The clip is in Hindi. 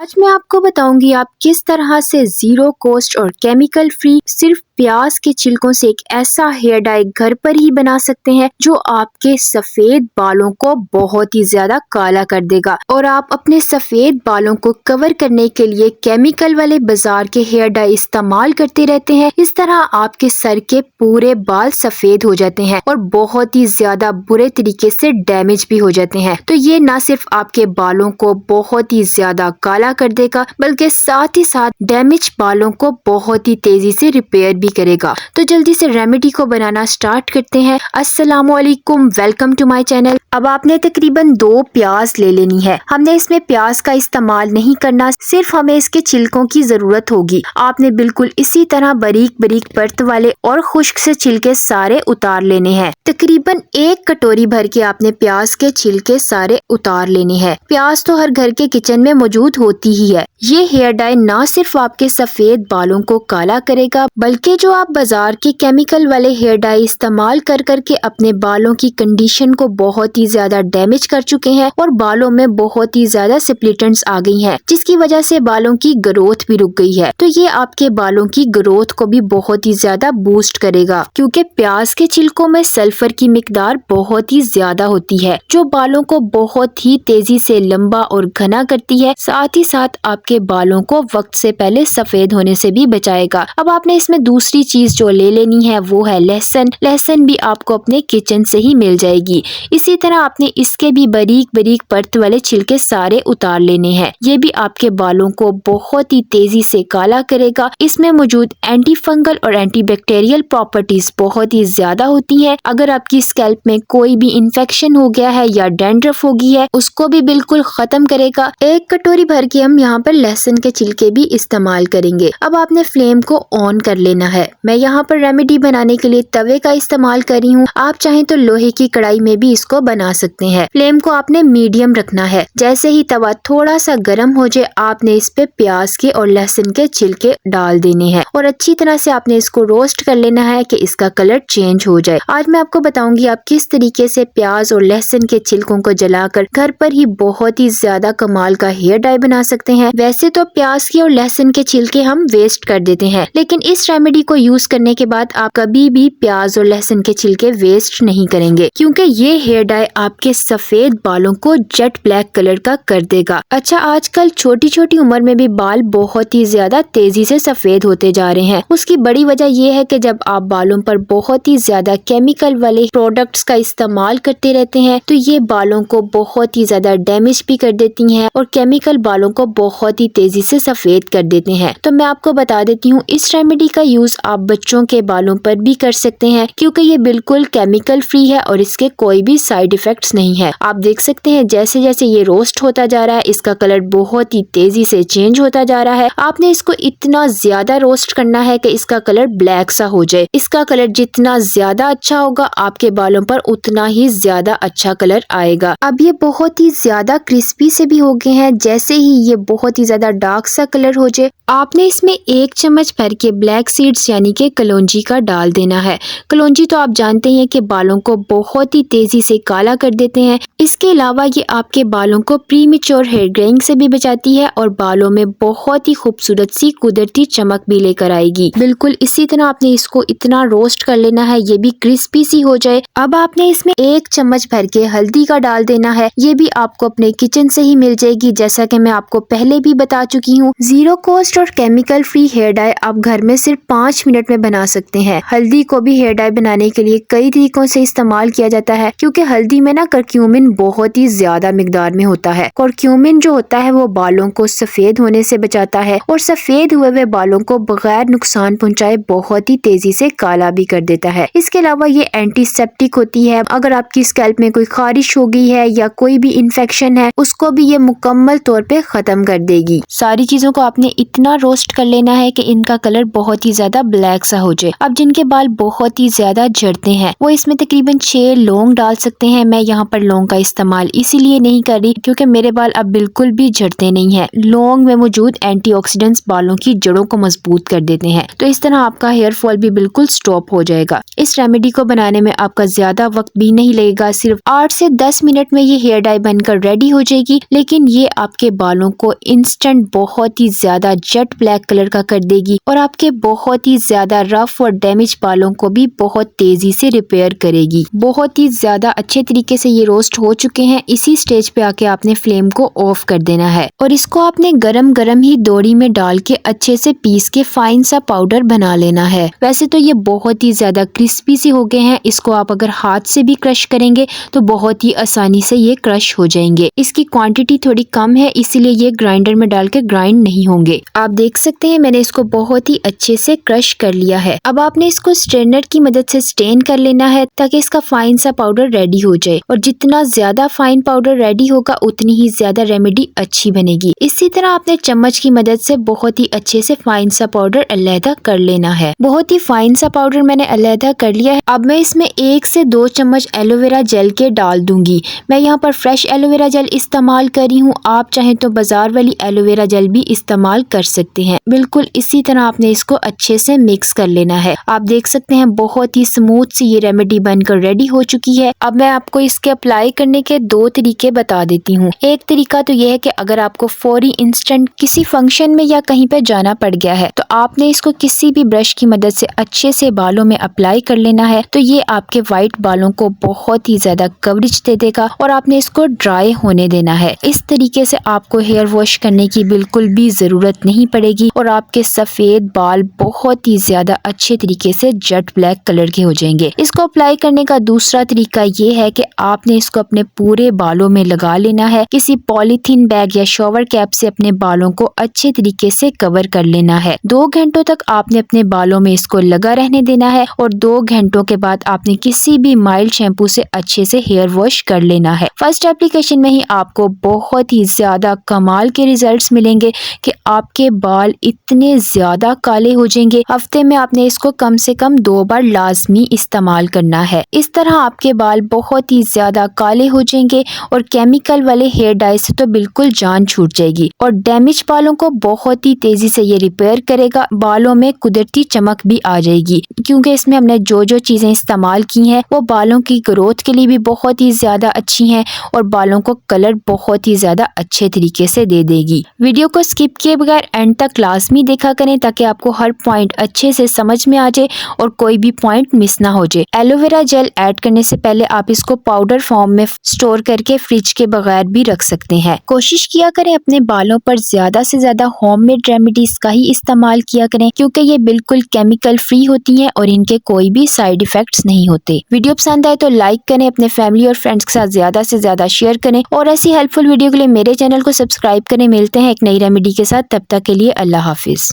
आज मैं आपको बताऊंगी आप किस तरह से जीरो कॉस्ट और केमिकल फ्री सिर्फ प्याज के छिलकों से एक ऐसा हेयर डाई घर पर ही बना सकते हैं जो आपके सफेद बालों को बहुत ही ज्यादा काला कर देगा। और आप अपने सफेद बालों को कवर करने के लिए केमिकल वाले बाजार के हेयर डाई इस्तेमाल करते रहते हैं। इस तरह आपके सर के पूरे बाल सफेद हो जाते हैं और बहुत ही ज्यादा बुरे तरीके से डैमेज भी हो जाते हैं। तो ये न सिर्फ आपके बालों को बहुत ही ज्यादा काला कर देगा बल्कि साथ ही साथ डैमेज बालों को बहुत ही तेजी से रिपेयर भी करेगा। तो जल्दी से रेमेडी को बनाना स्टार्ट करते हैं। अस्सलामुअलैकुम, वेलकम टू माय चैनल। अब आपने तकरीबन 2 प्याज ले लेनी है। हमने इसमें प्याज का इस्तेमाल नहीं करना, सिर्फ हमें इसके छिलकों की जरूरत होगी। आपने बिल्कुल इसी तरह बारीक बारीक परत वाले और खुश्क से छिलके सारे उतार लेने हैं। तकरीबन 1 कटोरी भर के आपने प्याज के छिलके सारे उतार लेने हैं। प्याज तो हर घर के किचन में मौजूद होती ही है। ये हेयर डाई ना सिर्फ आपके सफेद बालों को काला करेगा बल्कि जो आप बाजार के केमिकल वाले हेयर डाई इस्तेमाल कर करके अपने बालों की कंडीशन को बहुत ही ज्यादा डैमेज कर चुके हैं और बालों में बहुत ही ज्यादा स्प्लिटेंट्स आ गई हैं, जिसकी वजह से बालों की ग्रोथ भी रुक गई है। तो ये आपके बालों की ग्रोथ को भी बहुत ही ज्यादा बूस्ट करेगा, क्योंकि प्याज के छिलकों में सल्फर की मिकदार बहुत ही ज्यादा होती है जो बालों को बहुत ही तेजी से लंबा और घना करती है। साथ ही साथ आपके बालों को वक्त से पहले सफेद होने से भी बचाएगा। अब आपने इसमें दूसरी चीज जो ले लेनी है वो है लहसुन। लहसुन भी आपको अपने किचन से ही मिल जाएगी। इसी तरह आपने इसके भी बारीक बारीक परत वाले छिलके सारे उतार लेने हैं। ये भी आपके बालों को बहुत ही तेजी से काला करेगा। इसमें मौजूद एंटी फंगल और एंटी बैक्टीरियल प्रॉपर्टीज बहुत ही ज्यादा होती है। अगर आपकी स्कैल्प में कोई भी इन्फेक्शन हो गया है या डैंड्रफ हो गई है उसको भी बिल्कुल खत्म करेगा। 1 कटोरी भर के हम यहाँ पर लहसुन के छिलके भी इस्तेमाल करेंगे। अब आपने फ्लेम को ऑन कर लेना है। मैं यहाँ पर रेमेडी बनाने के लिए तवे का इस्तेमाल कर रही हूँ। आप चाहें तो लोहे की कढ़ाई में भी इसको बना सकते हैं। फ्लेम को आपने मीडियम रखना है। जैसे ही तवा थोड़ा सा गर्म हो जाए आपने इस पे प्याज के और लहसुन के छिलके डाल देने हैं और अच्छी तरह से आपने इसको रोस्ट कर लेना है कि इसका कलर चेंज हो जाए। आज मैं आपको बताऊंगी आप किस तरीके से प्याज और लहसुन के छिलकों को जलाकर घर पर ही बहुत ही ज्यादा कमाल का हेयर डाई बना सकते हैं। वैसे तो प्याज की और लहसुन के छिलके हम वेस्ट कर देते हैं, लेकिन इस रेमेडी को यूज करने के बाद आप कभी भी प्याज और लहसुन के छिलके वेस्ट नहीं करेंगे, क्योंकि ये हेयर डाई आपके सफेद बालों को जेट ब्लैक कलर का कर देगा। अच्छा, आजकल छोटी छोटी उम्र में भी बाल बहुत ही ज्यादा तेजी से सफेद होते जा रहे हैं। उसकी बड़ी वजह ये है कि जब आप बालों पर बहुत ही ज्यादा केमिकल वाले प्रोडक्ट्स का इस्तेमाल करते रहते हैं तो ये बालों को बहुत ही ज्यादा डैमेज भी कर देती हैं और केमिकल बालों को बहुत ही तेजी से सफेद कर देते हैं। तो मैं आपको बता देती हूँ इस रेमेडी का यूज आप बच्चों के बालों पर भी कर सकते हैं, क्योंकि ये बिल्कुल केमिकल फ्री है और इसके कोई भी साइड इफेक्ट्स नहीं है। आप देख सकते हैं जैसे जैसे ये रोस्ट होता जा रहा है इसका कलर बहुत ही तेजी से चेंज होता जा रहा है। आपने इसको इतना ज्यादा रोस्ट करना है कि इसका कलर ब्लैक सा हो जाए। इसका कलर जितना ज्यादा अच्छा होगा आपके बालों पर उतना ही ज्यादा अच्छा कलर आएगा। अब ये बहुत ही ज्यादा क्रिस्पी से भी हो गए हैं। जैसे ही ये बहुत ही ज्यादा डार्क सा कलर हो जाए आपने इसमें 1 चम्मच भर के ब्लैक सीड्स यानी कि कलौंजी का डाल देना है। कलौंजी तो आप जानते हैं कि बालों को बहुत ही तेजी से काला कर देते हैं। इसके अलावा ये आपके बालों को प्रीमेच्योर हेयर ग्रेइंग से भी बचाती है और बालों में बहुत ही खूबसूरत सी कुदरती चमक भी लेकर आएगी। बिल्कुल इसी तरह आपने इसको इतना रोस्ट कर लेना है ये भी क्रिस्पी सी हो जाए। अब आपने इसमें 1 चम्मच भर के हल्दी का डाल देना है। ये भी आपको अपने किचन से ही मिल जाएगी। जैसा कि मैं आपको पहले भी बता चुकी हूँ, जीरो कॉस्ट और केमिकल फ्री हेयर डाई आप घर में सिर्फ 5 मिनट में बना सकते हैं। हल्दी को भी हेयर डाई बनाने के लिए कई तरीकों से इस्तेमाल किया जाता है, क्योंकि हल्दी में ना करक्यूमिन बहुत ही ज्यादा मिकदार में होता है। करक्यूमिन जो होता है वो बालों को सफेद होने से बचाता है और सफेद हुए हुए बालों को बगैर नुकसान पहुंचाए बहुत ही तेजी से काला भी कर देता है। इसके अलावा ये एंटीसेप्टिक होती है। अगर आपकी स्कैल्प में कोई खारिश हो गई है या कोई भी इन्फेक्शन है उसको भी ये मुकम्मल तौर पे खत्म कर देगी। सारी चीजों को आपने इतना रोस्ट कर लेना है कि इनका कलर बहुत ही ज्यादा ज्यादा ब्लैक सा हो जाए। अब जिनके बाल बहुत ही ज्यादा झड़ते हैं वो इसमें तकरीबन 6 लौंग डाल सकते हैं। मैं यहाँ पर लौंग का इस्तेमाल इसीलिए नहीं कर रही क्योंकि मेरे बाल अब बिल्कुल भी झड़ते नहीं है। लौंग में मौजूद एंटीऑक्सीडेंट्स बालों की जड़ों को मजबूत कर देते हैं, तो इस तरह आपका हेयर फॉल भी बिल्कुल स्टॉप हो जाएगा। इस रेमेडी को बनाने में आपका ज्यादा वक्त भी नहीं लगेगा, सिर्फ 8 से 10 मिनट में ये हेयर डाई बनकर रेडी हो जाएगी। लेकिन ये आपके बालों को इंस्टेंट बहुत ही ज्यादा जेट ब्लैक कलर का कर देगी और आपके बहुत ही ज्यादा रफ और डैमेज बालों को भी बहुत तेजी से रिपेयर करेगी। बहुत ही ज्यादा अच्छे तरीके से ये रोस्ट हो चुके हैं। इसी स्टेज पे आके आपने फ्लेम को ऑफ कर देना है और इसको आपने गरम गरम ही दोरी में डाल के अच्छे से पीस के फाइन सा पाउडर बना लेना है। वैसे तो ये बहुत ही ज्यादा क्रिस्पी से हो गए हैं, इसको आप अगर हाथ से भी क्रश करेंगे तो बहुत ही आसानी से ये क्रश हो जाएंगे। इसकी क्वांटिटी थोड़ी कम है इसीलिए ये ग्राइंडर में डाल के ग्राइंड नहीं होंगे। आप देख सकते हैं मैंने इसको बहुत ही अच्छे से क्रश कर लिया है। अब आपने इसको स्ट्रेनर की मदद से स्टेन कर लेना है ताकि इसका फाइन सा पाउडर रेडी हो जाए और जितना ज्यादा फाइन पाउडर रेडी होगा उतनी ही ज्यादा रेमेडी अच्छी बनेगी। इसी तरह आपने चम्मच की मदद से बहुत ही अच्छे से फाइन सा पाउडर अलहदा कर लेना है। बहुत ही फाइन सा पाउडर मैंने अलहदा कर लिया है। अब मैं इसमें 1 से 2 चम्मच एलोवेरा जेल के डाल दूंगी। मैं यहाँ पर फ्रेश एलोवेरा जेल इस्तेमाल कर रही हूँ, आप चाहें तो बाजार वाली एलोवेरा जेल भी इस्तेमाल कर सकते हैं। बिल्कुल इसी तरह आपने इसको अच्छे से मिक्स कर लेना है। आप देख सकते हैं बहुत ही स्मूथ सी ये रेमेडी बनकर रेडी हो चुकी है। अब मैं आपको इसके अप्लाई करने के 2 तरीके बता देती हूँ। एक तरीका तो ये है कि अगर आपको फौरी इंस्टेंट किसी फंक्शन में या कहीं पे जाना पड़ गया है तो आपने इसको किसी भी ब्रश की मदद से अच्छे से बालों में अप्लाई कर लेना है, तो ये आपके व्हाइट बालों को बहुत ही ज्यादा कवरेज दे देगा और आपने इसको ड्राई होने देना है। इस तरीके से आपको हेयर वॉश करने की बिल्कुल भी जरूरत नहीं पड़ेगी और आपके सफेद बाल बहुत ही ज्यादा अच्छे तरीके से जेट ब्लैक कलर के हो जाएंगे। इसको अप्लाई करने का दूसरा तरीका ये है कि आपने इसको अपने पूरे बालों में लगा लेना है। किसी पॉलीथीन बैग या शॉवर कैप से अपने बालों को अच्छे तरीके से कवर कर लेना है। 2 घंटों तक आपने अपने बालों में इसको लगा रहने देना है और 2 घंटों के बाद आपने किसी भी माइल्ड शैम्पू से अच्छे से हेयर वॉश कर लेना है। फर्स्ट एप्लीकेशन में ही आपको बहुत ही ज्यादा कमाल के रिजल्ट्स मिलेंगे कि आपके बाल इतने ज्यादा काले हो जाएंगे। हफ्ते में आपने इसको कम से कम 2 बार लाजमी इस्तेमाल करना है। इस तरह आपके बाल बहुत ही ज्यादा काले हो जाएंगे और केमिकल वाले हेयर डाई से तो बिल्कुल जान छूट जाएगी और डैमेज बालों को बहुत ही तेजी से ये रिपेयर करेगा। बालों में कुदरती चमक भी आ जाएगी क्योंकि इसमें हमने जो जो चीजें इस्तेमाल की हैं वो बालों की ग्रोथ के लिए भी बहुत ही ज्यादा अच्छी हैं और बालों को कलर बहुत ही ज्यादा अच्छे तरीके से दे देगी। वीडियो को स्किप किए बगैर एंड तक लाजमी देखा करें ताकि आपको हर पॉइंट अच्छे से समझ में आ जाए और कोई भी पॉइंट मिस ना हो जाए। एलोवेरा जेल ऐड करने से पहले आप इसको पाउडर फॉर्म में स्टोर करके फ्रिज के बगैर भी रख सकते हैं। कोशिश किया करें अपने बालों पर ज्यादा से ज्यादा होममेड रेमेडीज का ही इस्तेमाल किया करें क्योंकि ये बिल्कुल केमिकल फ्री होती हैं और इनके कोई भी साइड इफेक्ट्स नहीं होते। वीडियो पसंद आए तो लाइक करें, अपने फैमिली और फ्रेंड्स के साथ ज्यादा से ज्यादा शेयर करें और ऐसी हेल्पफुल वीडियो के लिए मेरे चैनल को सब्सक्राइब करें। मिलते हैं एक नई रेमेडी के साथ, तब तक के लिए अल्लाह हाफिज।